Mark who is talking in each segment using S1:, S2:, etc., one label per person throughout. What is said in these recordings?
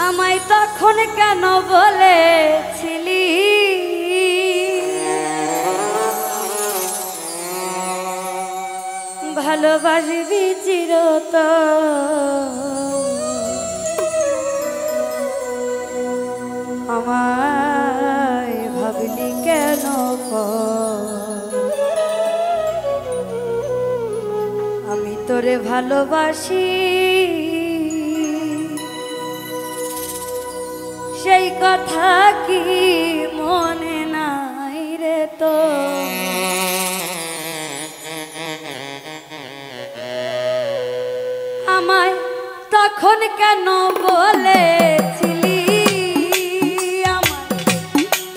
S1: আমায় তখন কেন বলেছিলি ভালোবাসবি চিরতন? আমায় ভাবলি কেন আমি তোরে ভালোবাসি সেই কথা কি মনে নাই রে তো? আমায় তখন কেন বলেছিলি, আমায়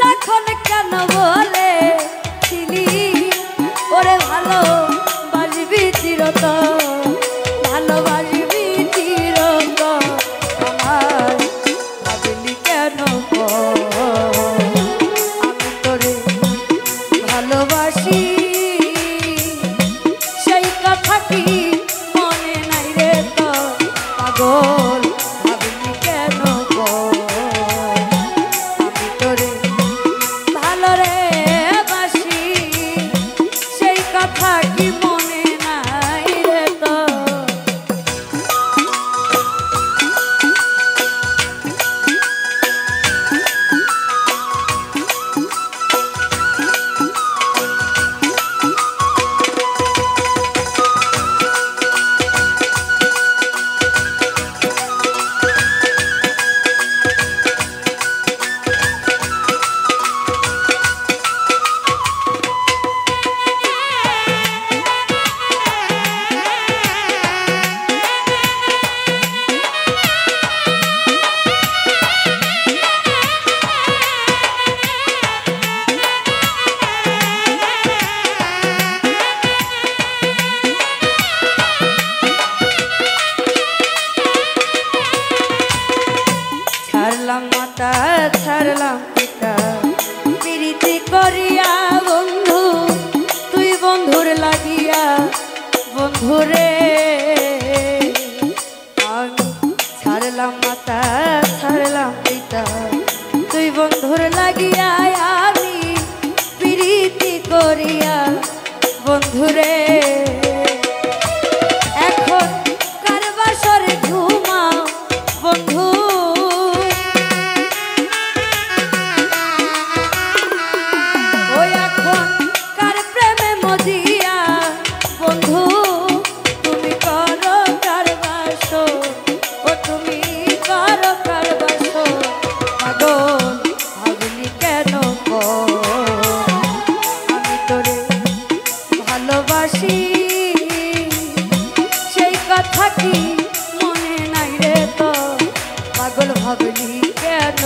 S1: তখন কেন বলেছিলি ওরে ভালোবাসবি চিরতন, ভালোবাসবি চিরতন? আমায় ভাবলি কেন আমি তোরে ভালোবাসি সেই কথা কি মনে নাই রে তো? পাগল ভাবলি কেন আমি তোরে ভালো রে বাসি সেই কথা কি মনে নাই রে তো? ছাড়লাম মাতা ছাড়লাম পিতা প্রীতি করিয়া বন্ধু, তুই বন্ধুর লাগিয়া বন্ধুরে। আমি ছাড়লাম মাতা ছাড়লাম পিতা তুই বন্ধুর লাগিয়া, আমি প্রীতি করিয়া বন্ধুরে। এখন কার বাসরে ঘুমাও বন্ধু, ভালোবাসি সেই কথা কি মনে নাই রে তো? পাগল ভাবলি কেন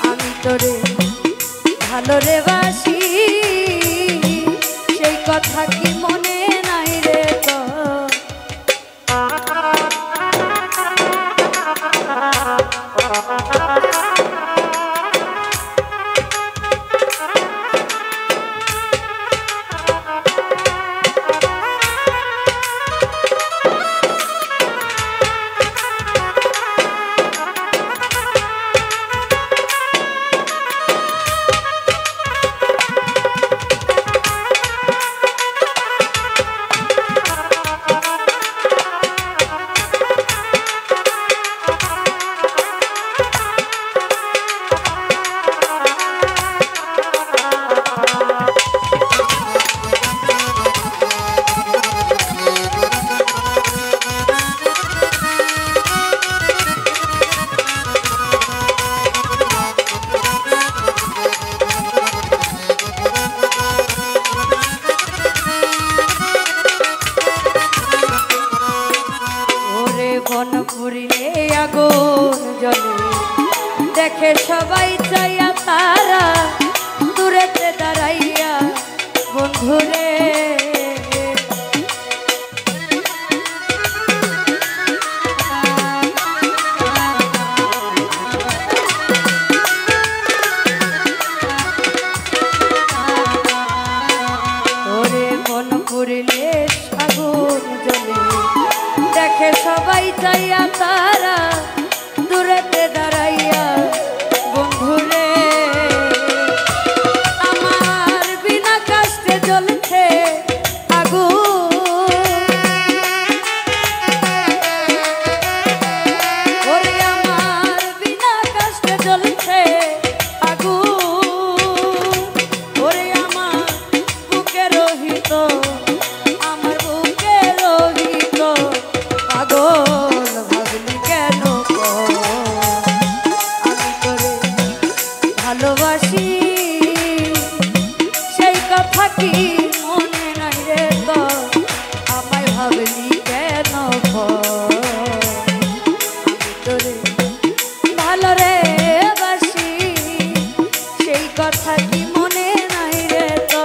S1: আমি তোরে ভালো রে বাসি সেই কথা কি মনে নাই রে তো? বন পুরিলে আগুন জ্বলে দেখে সবাই চাইয়া তারা দূরেতে দাঁড়াইয়া বন্ধুরে। ওরে বন পুরিলে আগুন জ্বলে দেখে সবাই চাইয়া তারা দূরেতে দাঁড়াইয়া বন্ধুরে আমার বিনা কষ্টে জ্বলছে আগুন ওরে আমার বিনা কষ্টে জ্বলছে আগুন ওরে আমার বুকে রহিত আমার বুকে রহিত পাগল ভাবলি কেন আমি তোরে ভালোবাসি সেই কথা কি মনে নাই রে তো আমায় ভাবলি কেন আমি তোরে ভালো রে বাসি সেই কথা কি মনে নাই রে তো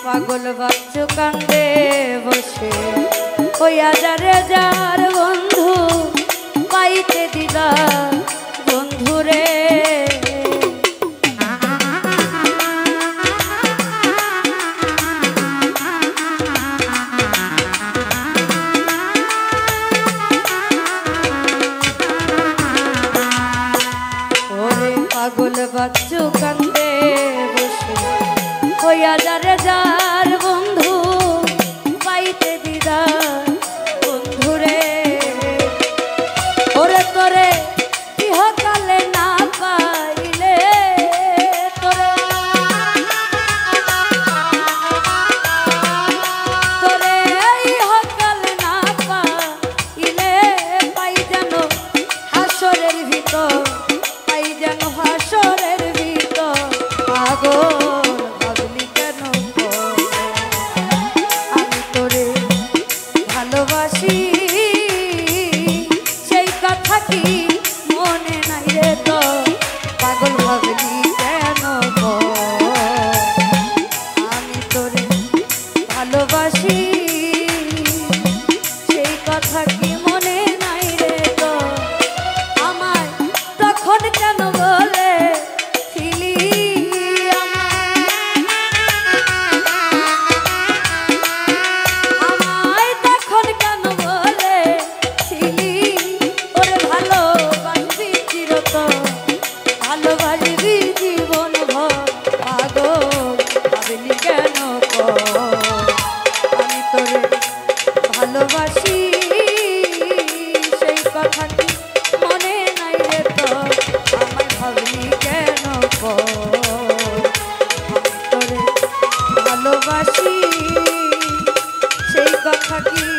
S1: পাগল বাচ্চু কান্দে বসে ওই আজারে যার বন্ধু পাইতে দিদা বন্ধুরে ওরে পাগল বাচ্চু কান্দে বসে ওই আজারে যার বন্ধু পাইতে দিদা বন্ধুরে ওরে তোরে ইহকালে না পাইলে তোরে তোরে ইহকালে না পাইলে পাই যেন হাসরের ভিতর পাই যেন হাসরের ভিতর পাগল ভালোবাসি সেই কথা কি মনে নাই রে তো পাগল ভাবলি কেন আমি তোরে ভালোবাসি সেই কথা কি মনে নাই রে তো আমায় তখন কেন বলে ভালোবাসবি জীবন ভর পাগল ভাবলি কেন আমি তোরে ভালোবাসি সেই কথা কি মনে নাই রে তো আমায় ভাবলি কেন আমি তোরে ভালোবাসি সেই কথা কি